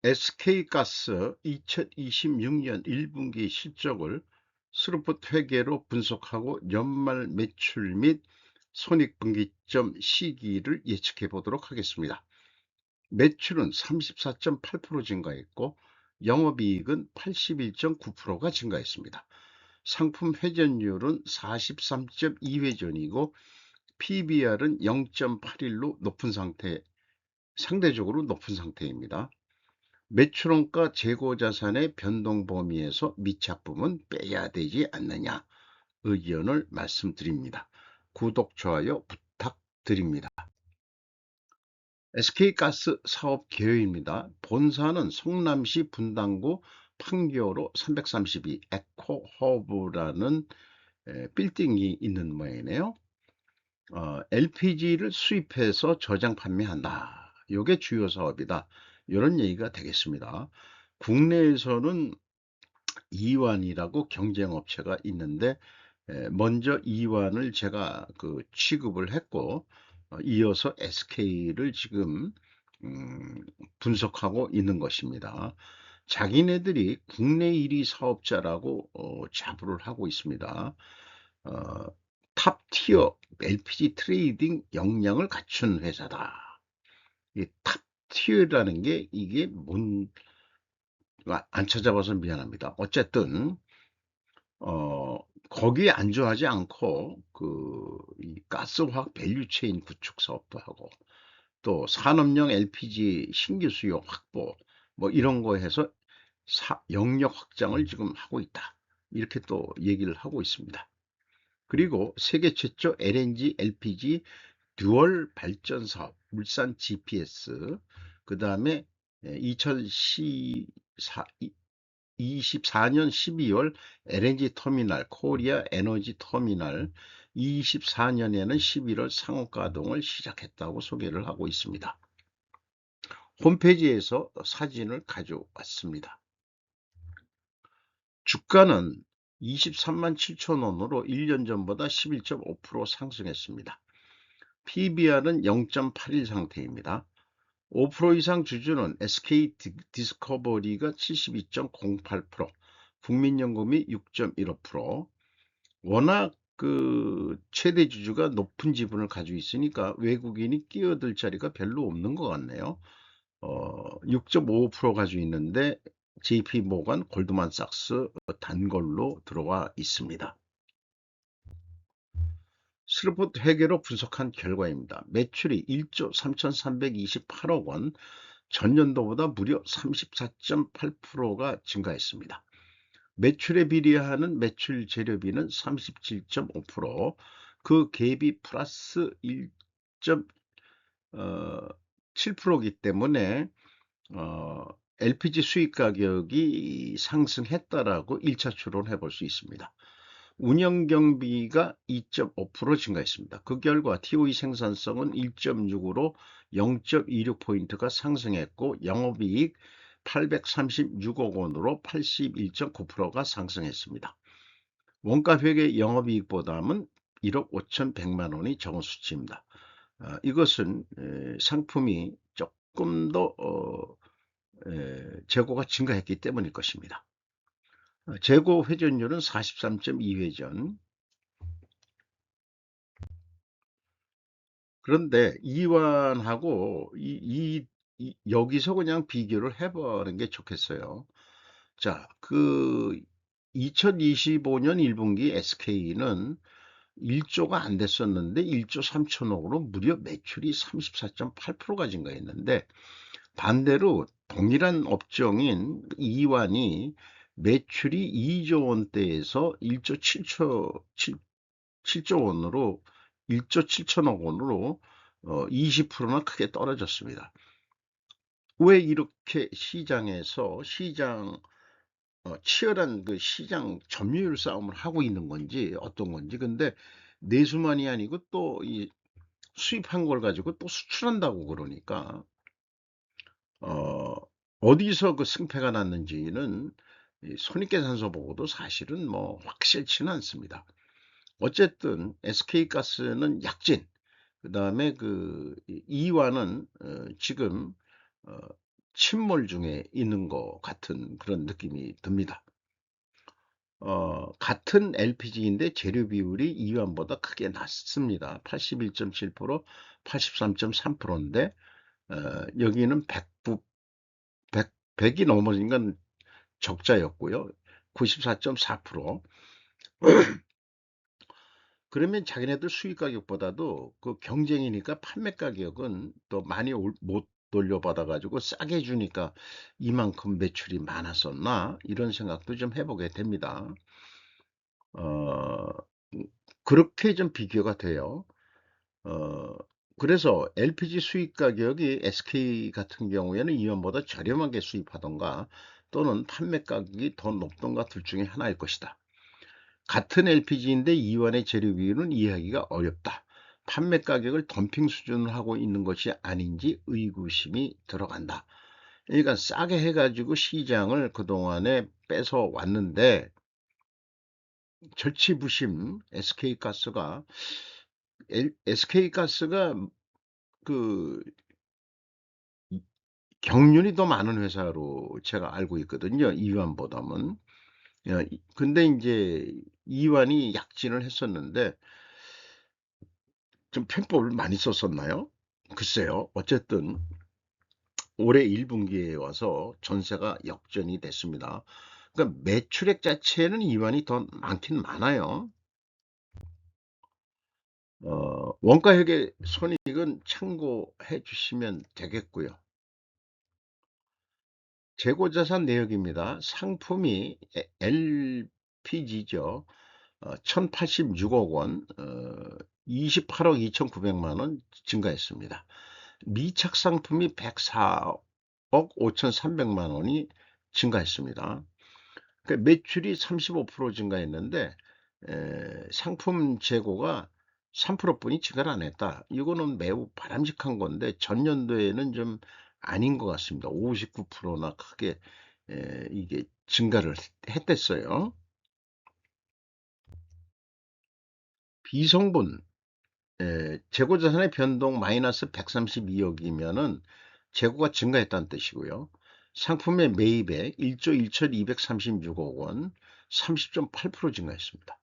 SK가스 2026년 1분기 실적을 스루풋 회계로 분석하고 연말 매출 및 손익분기점 시기를 예측해 보도록 하겠습니다. 매출은 34.8% 증가했고 영업이익은 81.9%가 증가했습니다. 상품 회전율은 43.2회전이고 PBR은 0.81로 상대적으로 높은 상태입니다. 매출원가 재고자산의 변동 범위에서 미착품은 빼야 되지 않느냐 의견을 말씀드립니다. 구독, 좋아요 부탁드립니다. SK가스 사업 계획입니다. 본사는 성남시 분당구 판교로 332 에코허브라는 빌딩이 있는 모양이네요. LPG를 수입해서 저장 판매한다. 이게 주요 사업이다. 이런 얘기가 되겠습니다. 국내에서는 이완이라고 경쟁업체가 있는데 먼저 이완을 제가 취급을 했고 이어서 SK를 지금 분석하고 있는 것입니다. 자기네들이 국내 1위 사업자라고 자부를 하고 있습니다. 어, 탑티어 LPG 트레이딩 역량을 갖춘 회사다. 이 탑티어라는 게 이게 안 찾아봐서 미안합니다. 어쨌든 거기에 안주하지 않고 이 가스화학 밸류체인 구축 사업도 하고 또 산업용 LPG 신규 수요 확보 뭐 이런 거 해서 영역 확장을 지금 하고 있다. 이렇게 또 얘기를 하고 있습니다. 그리고 세계 최초 LNG, LPG 듀얼 발전 사업, 울산 GPS, 그 다음에 2024년 12월 LNG 터미널, 코리아 에너지 터미널, 24년에는 11월 상업 가동을 시작했다고 소개를 하고 있습니다. 홈페이지에서 사진을 가져왔습니다. 주가는 23만 7천 원으로 1년 전보다 11.5% 상승했습니다. PBR은 0.81 상태입니다. 5% 이상 주주는 SK 디스커버리가 72.08%, 국민연금이 6.15%, 워낙 최대 주주가 높은 지분을 가지고 있으니까 외국인이 끼어들 자리가 별로 없는 것 같네요. 6.55% 가지고 있는데 JP 모건, 골드만삭스 단걸로 들어와 있습니다. 스루풋 회계로 분석한 결과입니다. 매출이 1조 3,328억 원, 전년도보다 무려 34.8%가 증가했습니다. 매출에 비례하는 매출 재료비는 37.5%, 그 갭이 플러스 1.7%이기 때문에 LPG 수입 가격이 상승했다라고 1차 추론해 볼 수 있습니다. 운영 경비가 2.5% 증가했습니다. 그 결과 TOE 생산성은 1.6으로 0.26포인트가 상승했고 영업이익 836억 원으로 81.9%가 상승했습니다. 원가회계 영업이익보다는 1억 5,100만 원이 적은 수치입니다. 이것은 상품이 조금 더 재고가 증가했기 때문일 것입니다. 재고 회전율은 43.2회전. 그런데 이완하고 여기서 그냥 비교를 해보는 게 좋겠어요. 자, 2025년 1분기 SK는 1조가 안 됐었는데 1조 3천억으로 무려 매출이 34.8%가 증가했는데 반대로 동일한 업종인 이완이 매출이 2조 원대에서 7조 원으로 1조 7천억 원으로 20%나 크게 떨어졌습니다. 왜 이렇게 시장에서 치열한 시장 점유율 싸움을 하고 있는 건지 어떤 건지. 근데 내수만이 아니고 또 이 수입한 걸 가지고 또 수출한다고 그러니까 어디서 그 승패가 났는지는 손익계산서 보고도 사실은 뭐 확실치는 않습니다. 어쨌든 SK가스는 약진, 그 다음에 이완은 지금 침몰 중에 있는 것 같은 그런 느낌이 듭니다. 같은 LPG인데 재료 비율이 이완보다 크게 낮습니다. 81.7%, 83.3%인데 여기는 100이 넘어진 건 적자였고요. 94.4%. 그러면 자기네들 수익 가격보다도 그 경쟁이니까 판매 가격은 또 많이 못 돌려받아 가지고 싸게 주니까 이만큼 매출이 많았었나 이런 생각도 좀 해보게 됩니다. 어, 그렇게 좀 비교가 돼요. 어, 그래서 LPG 수입 가격이 SK 같은 경우에는 이원보다 저렴하게 수입하던가 또는 판매 가격이 더 높던가 둘 중에 하나일 것이다. 같은 LPG인데 이원의 재료 비율은 이해하기가 어렵다. 판매 가격을 덤핑 수준으로 하고 있는 것이 아닌지 의구심이 들어간다. 그러니까 싸게 해가지고 시장을 그동안에 뺏어 왔는데 절치부심 SK가스가 그 경륜이 더 많은 회사로 제가 알고 있거든요. 이완보다는. 근데 이제 이완이 약진을 했었는데 좀 편법을 많이 썼었나요? 글쎄요. 어쨌든 올해 1분기에 와서 전세가 역전이 됐습니다. 그러니까 매출액 자체는 이완이 더 많긴 많아요. 원가액의 손익은 참고해 주시면 되겠고요. 재고자산 내역입니다. 상품이 LPG죠. 1086억 원, 28억 2,900만 원 증가했습니다. 미착 상품이 104억 5,300만 원이 증가했습니다. 그러니까 매출이 35% 증가했는데 상품 재고가 3%뿐이 증가를 안 했다. 이거는 매우 바람직한 건데 전년도에는 좀 아닌 것 같습니다. 59%나 크게 이게 증가를 했댔어요. 비성분 재고자산의 변동 마이너스 132억이면은 재고가 증가했다는 뜻이고요. 상품의 매입액 1조 1,236억 원, 30.8% 증가했습니다.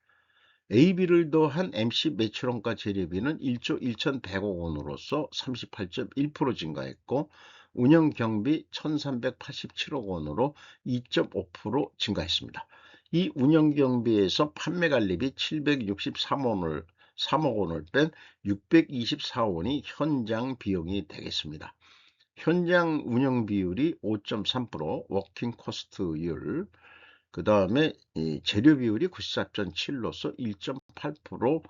AB를 더한 MC 매출원가 재료비는 1조 1,100억 원으로서 38.1% 증가했고 운영 경비 1,387억 원으로 2.5% 증가했습니다. 이 운영 경비에서 판매 관리비 3억 원을 뺀 624억 원이 현장 비용이 되겠습니다. 현장 운영 비율이 5.3%, 워킹 코스트율, 그 다음에 재료 비율이 94.7로서 1.8%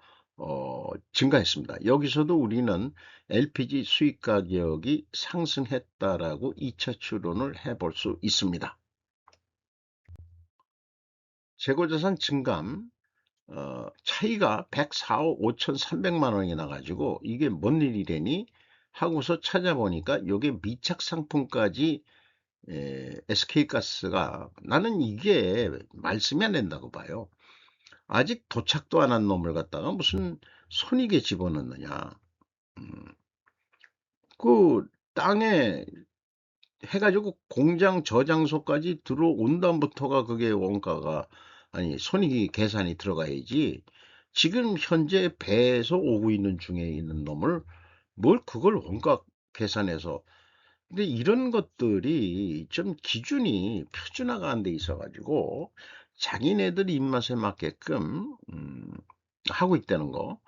증가했습니다. 여기서도 우리는 LPG 수입 가격이 상승했다라고 2차 추론을 해볼 수 있습니다. 재고자산 증감, 차이가 104억 5,300만 원이 나가지고 이게 뭔 일이래니 하고서 찾아보니까 이게 미착 상품까지 SK가스가 나는 이게 말씀이 안 된다고 봐요. 아직 도착도 안 한 놈을 갖다가 무슨 손익에 집어넣느냐. 음, 그 땅에 해가지고 공장 저장소까지 들어온 다음부터가 그게 원가가 아니 손익이 계산이 들어가야지. 지금 현재 배에서 오고 있는 중에 있는 놈을 뭘 그걸 원가 계산해서 근데 이런 것들이 좀 기준이 표준화가 안 돼 있어가지고 자기네들 입맛에 맞게끔 하고 있다는 거.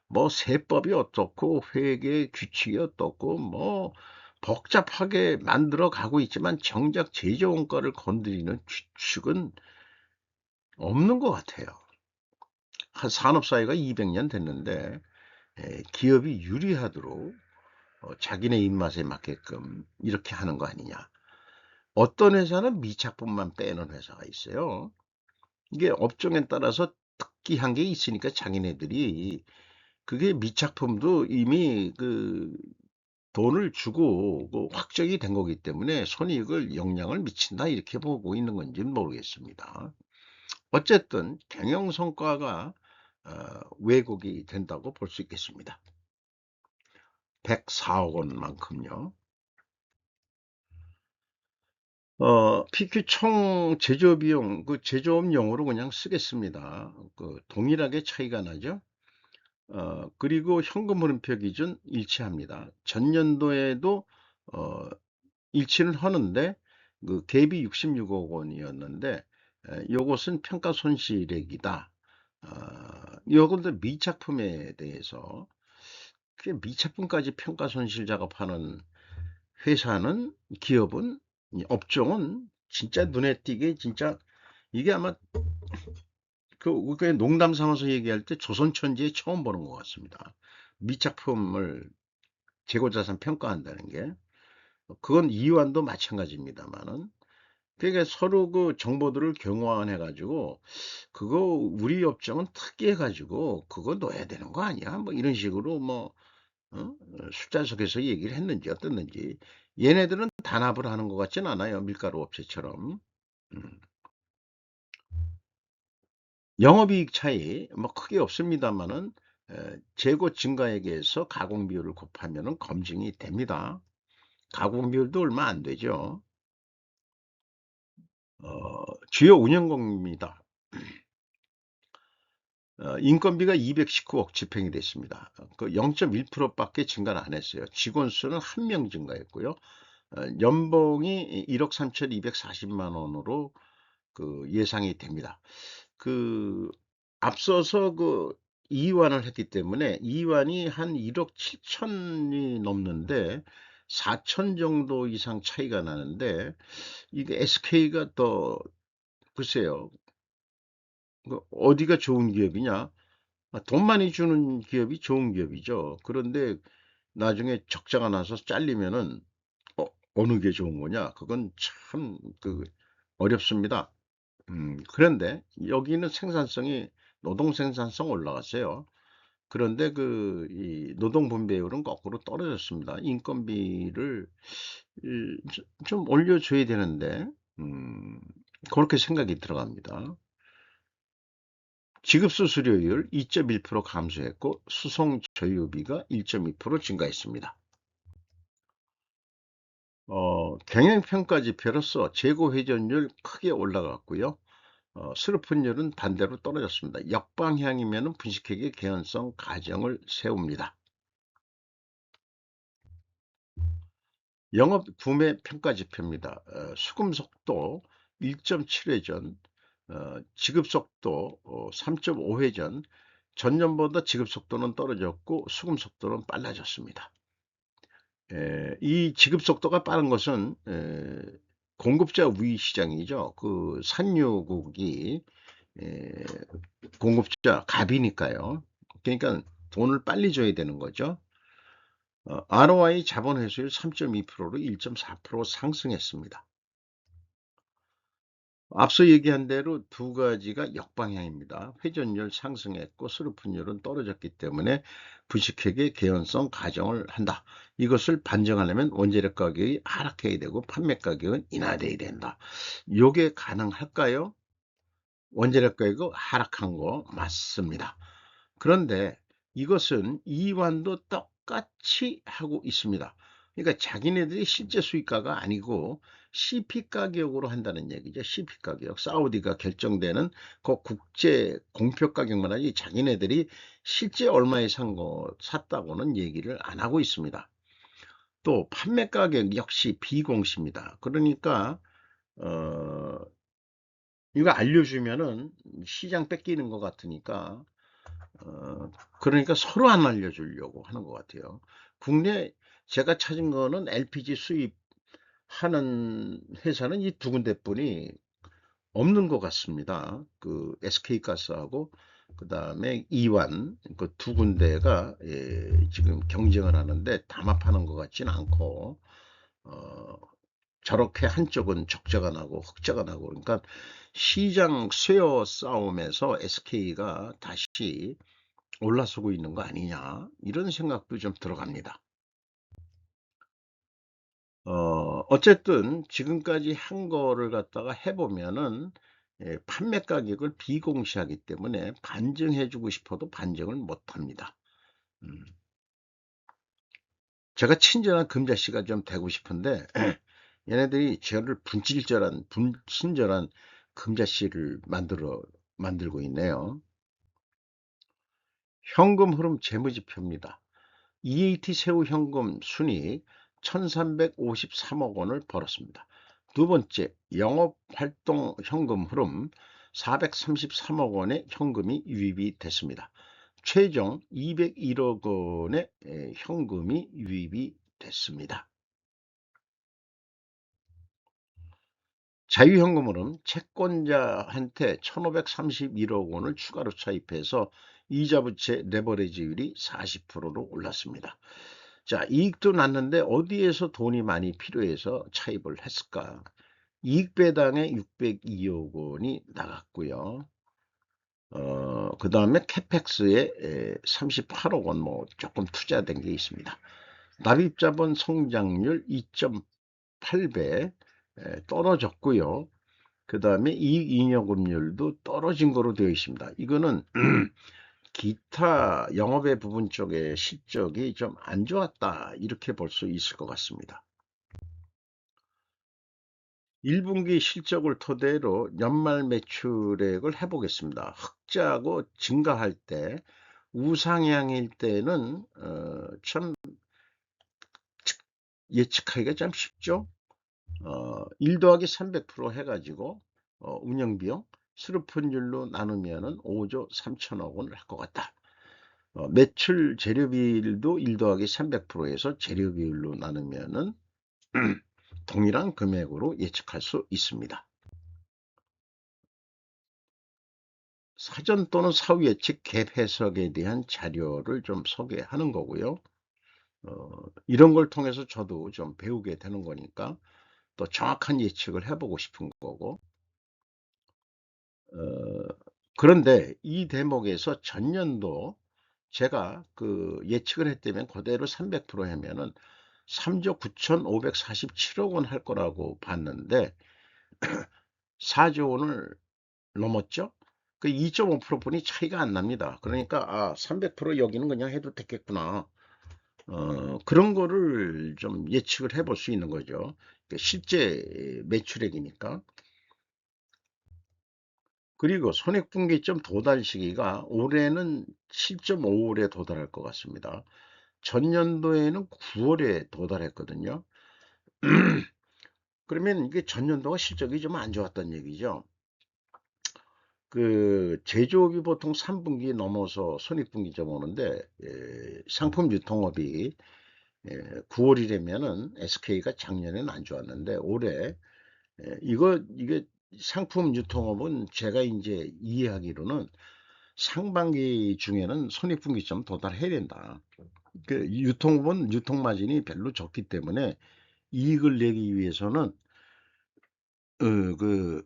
뭐 세법이 어떻고 회계 규칙이 어떻고 뭐 복잡하게 만들어 가고 있지만 정작 제조원가를 건드리는 규칙은 없는 것 같아요. 한 산업사회가 200년 됐는데 기업이 유리하도록 자기네 입맛에 맞게끔 이렇게 하는 거 아니냐. 어떤 회사는 미착분만 빼는 회사가 있어요. 이게 업종에 따라서 특기한 게 있으니까 자기네들이 그게 미착품도 이미 그 돈을 주고 그 확정이 된 거기 때문에 손익을 영향을 미친다 이렇게 보고 있는 건지는 모르겠습니다. 어쨌든 경영 성과가 왜곡이 된다고 볼 수 있겠습니다. 104억 원만큼요. PQ 총 제조 비용, 그 제조업용으로 그냥 쓰겠습니다. 동일하게 차이가 나죠. 그리고 현금 흐름표 기준 일치합니다. 전년도에도 어, 일치는 하는데 그 갭이 66억 원이었는데 요것은 평가 손실액이다. 요것도 미착품에 대해서 그 미착품까지 평가 손실 작업하는 회사는 기업은 이 업종은 진짜 눈에 띄게 진짜 이게 아마 그 농담 삼아서 얘기할 때 조선천지에 처음 보는 것 같습니다. 미착품을 재고자산 평가한다는 게 그건 이완도 마찬가지입니다만은 그러니까 서로 그 정보들을 경호해 가지고 그거 우리 업종은 특이해 가지고 그거 넣어야 되는 거 아니야? 뭐 이런 식으로 뭐 숫자석에서 얘기를 했는지 어땠는지 얘네들은 단합을 하는 것 같진 않아요. 밀가루 업체처럼. 음. 영업이익 차이 뭐 크게 없습니다만은 재고 증가액에서 가공 비율을 곱하면은 검증이 됩니다. 가공 비율도 얼마 안 되죠. 주요 운영공입니다. 인건비가 219억 집행이 됐습니다. 그 0.1%밖에 증가를 안 했어요. 직원 수는 1명 증가했고요. 연봉이 1억 3,240만 원으로 그 예상이 됩니다. 그 앞서서 그 이완을 했기 때문에 이완이 한 1억 7천이 넘는데 4천 정도 이상 차이가 나는데 이게 SK가 더 글쎄요. 어디가 좋은 기업이냐? 돈 많이 주는 기업이 좋은 기업이죠. 그런데 나중에 적자가 나서 잘리면은 어느 게 좋은 거냐? 그건 참 어렵습니다. 그런데 여기는 생산성이 노동 생산성 올라갔어요. 그런데 이 노동 분배율은 거꾸로 떨어졌습니다. 인건비를 좀 올려줘야 되는데 음, 그렇게 생각이 들어갑니다. 지급 수수료율 2.1% 감소했고 수송 저유비가 1.2% 증가했습니다. 경영평가 지표로서 재고 회전율 크게 올라갔고요. 슬로픈율은 반대로 떨어졌습니다. 역방향이면 분식회계 개연성 가정을 세웁니다. 영업 구매 평가 지표입니다. 수금 속도 1.7회전, 지급 속도 3.5회전, 전년보다 지급 속도는 떨어졌고 수금 속도는 빨라졌습니다. 이 지급 속도가 빠른 것은 공급자 우위 시장이죠. 그 산유국이 에, 공급자 갑이니까요. 그러니까 돈을 빨리 줘야 되는 거죠. ROI 자본 회수율 3.2%로 1.4% 상승했습니다. 앞서 얘기한 대로 두 가지가 역방향입니다. 회전율 상승했고 수루푼율은 떨어졌기 때문에 부식회계 개연성 가정을 한다. 이것을 반증하려면 원재료 가격이 하락해야 되고 판매 가격은 인하돼야 된다. 이게 가능할까요? 원재료 가격이 하락한 거 맞습니다. 그런데 이것은 이완도 똑같이 하고 있습니다. 그러니까 자기네들이 실제 수익가가 아니고 CP 가격으로 한다는 얘기죠. CP 가격. 사우디가 결정되는 그 국제 공표 가격만 하지 자기네들이 실제 얼마에 샀다고는 얘기를 안 하고 있습니다. 또 판매 가격 역시 비공시입니다. 그러니까 어, 이거 알려주면은 시장 뺏기는 것 같으니까 그러니까 서로 안 알려주려고 하는 것 같아요. 국내 제가 찾은 거는 LPG 수입하는 회사는 이 두 군데뿐이 없는 것 같습니다. 그 SK가스하고 그 다음에 이완 그 두 군데가 지금 경쟁을 하는데 담합하는 것 같지는 않고 어, 저렇게 한쪽은 적자가 나고 흑자가 나고 그러니까 시장 쇠어 싸움에서 SK가 다시 올라서고 있는 거 아니냐 이런 생각도 좀 들어갑니다. 어쨌든 지금까지 한 거를 갖다가 해보면은 판매 가격을 비공시하기 때문에 반증해주고 싶어도 반증을 못합니다. 제가 친절한 금자씨가 좀 되고 싶은데 얘네들이 저를 분친절한 금자씨를 만들고 있네요. 현금 흐름 재무지표입니다. EAT 세후 현금 순이익 1353억 원을 벌었습니다. 두 번째, 영업활동 현금 흐름 433억 원의 현금이 유입이 됐습니다. 최종 201억 원의 현금이 유입이 됐습니다. 자유현금으로는 채권자한테 1531억 원을 추가로 차입해서 이자부채 레버리지율이 40%로 올랐습니다. 자, 이익도 났는데 어디에서 돈이 많이 필요해서 차입을 했을까? 이익배당에 602억 원이 나갔고요. 그 다음에 캐펙스에 38억 원 뭐 조금 투자된 게 있습니다. 납입자본 성장률 2.8배 떨어졌고요. 그 다음에 이익잉여금률도 떨어진 거로 되어 있습니다. 이거는 기타 영업외 부분 쪽의 실적이 좀 안 좋았다 이렇게 볼 수 있을 것 같습니다. 1분기 실적을 토대로 연말 매출액을 해보겠습니다. 흑자고 증가할 때 우상향일 때는 참 예측하기가 참 쉽죠. 1 더하기 300% 해가지고 운영비용 수르푼율로 나누면은 5조 3천억 원을 할 것 같다. 매출 재료비율도 1 더하기 300%에서 재료비율로 나누면은 동일한 금액으로 예측할 수 있습니다. 사전 또는 사후 예측 갭 해석에 대한 자료를 좀 소개하는 거고요. 이런 걸 통해서 저도 좀 배우게 되는 거니까 또 정확한 예측을 해보고 싶은 거고. 그런데 이 대목에서 전년도 제가 그 예측을 했다면 그대로 300% 하면은 3조 9,547억 원 할 거라고 봤는데 4조 원을 넘었죠. 그 2.5%뿐이 차이가 안 납니다. 그러니까 300% 여기는 그냥 해도 되겠구나. 그런 거를 좀 예측을 해볼 수 있는 거죠. 실제 매출액이니까. 그리고 손익분기점 도달 시기가 올해는 7.5월에 도달할 것 같습니다. 전년도에는 9월에 도달했거든요. 그러면 이게 전년도가 실적이 좀 안 좋았던 얘기죠. 그 제조업이 보통 3분기 넘어서 손익분기점 오는데 상품 유통업이 9월이라면은 SK가 작년에는 안 좋았는데 올해 이게 상품 유통업은 제가 이제 이해하기로는 상반기 중에는 손익분기점 도달해야 된다. 그 유통업은 유통마진이 별로 적기 때문에 이익을 내기 위해서는 그,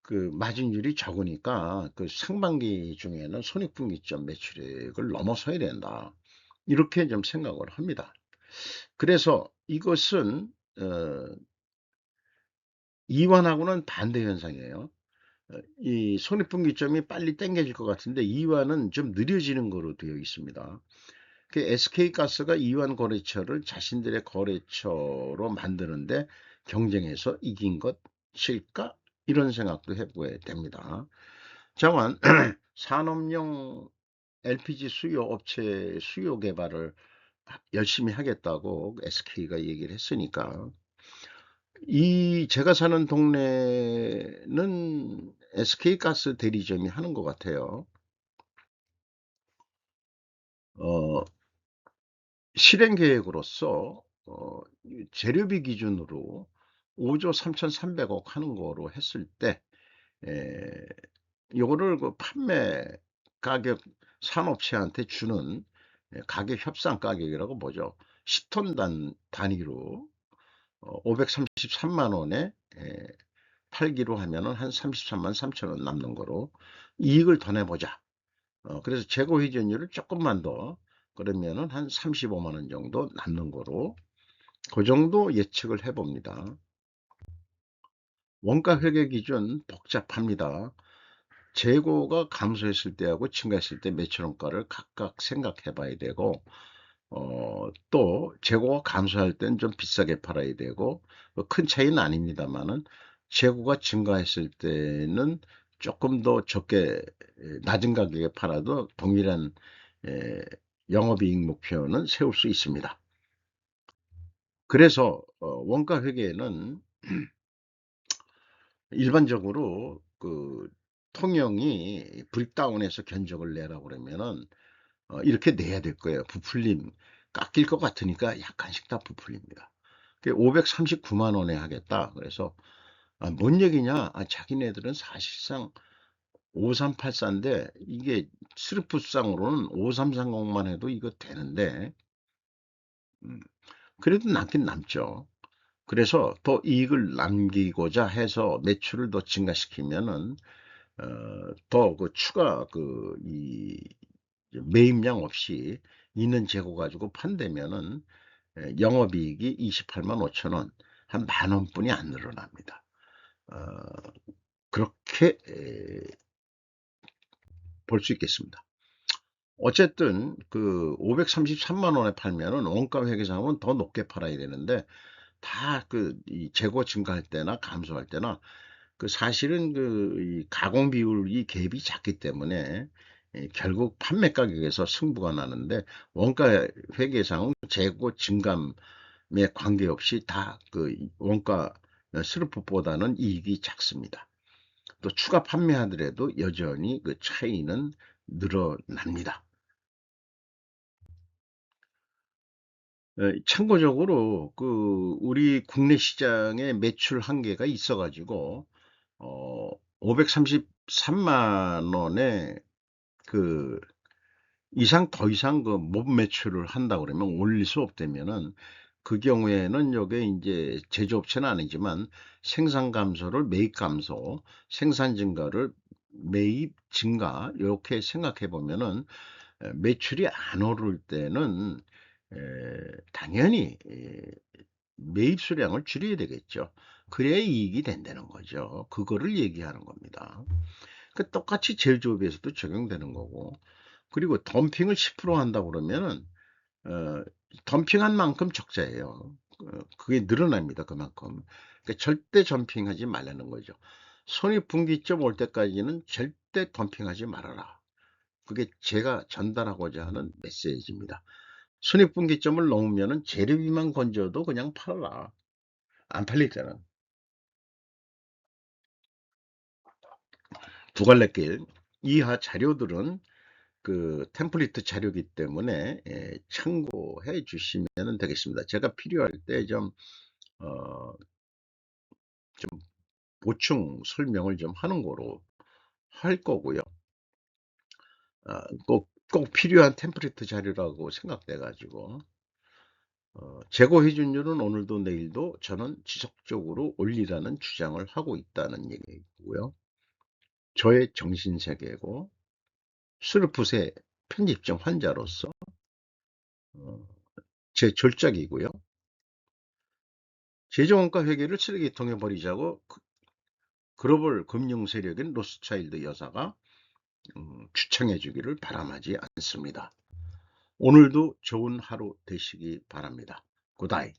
그 마진율이 적으니까 그 상반기 중에는 손익분기점 매출액을 넘어서야 된다. 이렇게 좀 생각을 합니다. 그래서 이것은 이완하고는 반대 현상이에요. 이 손익분기점이 빨리 당겨질 것 같은데 이완은 좀 느려지는 거로 되어 있습니다. 그 SK가스가 이완 거래처를 자신들의 거래처로 만드는데 경쟁해서 이긴 것일까? 이런 생각도 해보게 됩니다. 다만 산업용 LPG 수요 업체 수요 개발을 열심히 하겠다고 SK가 얘기를 했으니까 이 제가 사는 동네는 SK가스 대리점이 하는 것 같아요. 어, 실행 계획으로서 재료비 기준으로 5조 3,300억 하는 거로 했을 때 에, 요거를 그 판매 가격 산업체한테 주는 가격 협상 가격이라고 보죠. 10톤 단위로 533만 원에 팔기로 하면은 한 33만 3천 원 남는 거로 이익을 더 내보자. 그래서 재고 회전율을 조금만 더 그러면은 한 35만 원 정도 남는 거로 그 정도 예측을 해봅니다. 원가 회계 기준 복잡합니다. 재고가 감소했을 때하고 증가했을 때 매출 원가를 각각 생각해 봐야 되고 또 재고가 감소할 땐 좀 비싸게 팔아야 되고, 뭐큰 차이는 아닙니다만은 재고가 증가했을 때는 조금 더 적게 낮은 가격에 팔아도 동일한 에, 영업이익 목표는 세울 수 있습니다. 그래서 원가 회계는 일반적으로 그 통영이 브릭다운해서 견적을 내라고 그러면은 이렇게 내야 될 거예요. 부풀림 깎일 것 같으니까 약간씩 다 부풀립니다. 539만 원에 하겠다. 그래서 뭔 얘기냐? 자기네들은 사실상 5384인데 이게 스르프상으로는 5330만 해도 이거 되는데 음, 그래도 남긴 남죠. 그래서 더 이익을 남기고자 해서 매출을 더 증가시키면은 더 그 추가 이 매입량 없이 있는 재고 가지고 판대면은 영업이익이 28만 5천 원, 한 만 원뿐이 안 늘어납니다. 어, 그렇게 볼 수 있겠습니다. 어쨌든 그 533만 원에 팔면은 원가 회계상으로는 더 높게 팔아야 되는데 다 이 재고 증가할 때나 감소할 때나 사실은 이 가공 비율이 갭이 작기 때문에 결국 판매 가격에서 승부가 나는데 원가 회계상은 재고 증감에 관계없이 다 원가 스루프보다는 이익이 작습니다. 또 추가 판매하더라도 여전히 그 차이는 늘어납니다. 참고적으로 우리 국내 시장에 매출 한계가 있어 가지고 어 533만 원에 그 이상 더 이상 못 매출을 한다 그러면 올릴 수 없다면은 그 경우에는 요게 인제 제조업체는 아니지만 생산 감소를 매입 감소, 생산 증가를 매입 증가 요렇게 생각해 보면은 매출이 안 오를 때는 에 당연히 매입 수량을 줄여야 되겠죠. 그래야 이익이 된다는 거죠. 그거를 얘기하는 겁니다. 똑같이 제조업에서도 적용되는 거고. 그리고 덤핑을 10% 한다고 그러면은 어 덤핑한 만큼 적자예요. 그게 늘어납니다, 그만큼. 절대 덤핑하지 말라는 거죠. 손익분기점 올 때까지는 절대 덤핑하지 말아라. 그게 제가 전달하고자 하는 메시지입니다. 손익분기점을 넘으면은 재료비만 건져도 그냥 팔아라. 안 팔릴 때는. 두 갈래 길. 이하 자료들은 템플릿 자료이기 때문에 참고해 주시면 되겠습니다. 제가 필요할 때 어, 좀 보충 설명을 좀 하는 거로 할 거고요. 꼭 필요한 템플릿 자료라고 생각돼 가지고 재고 회전율은 오늘도 내일도 저는 지속적으로 올리라는 주장을 하고 있다는 얘기고요. 저의 정신세계고 슬프의 편집점 환자로서 어, 제 졸작이고요. 재정원가 회계를 쓰레기통에 버리자고 글로벌 금융 세력인 로스차일드 여사가 추청해 주기를 바람하지 않습니다. 오늘도 좋은 하루 되시기 바랍니다. 굿나잇.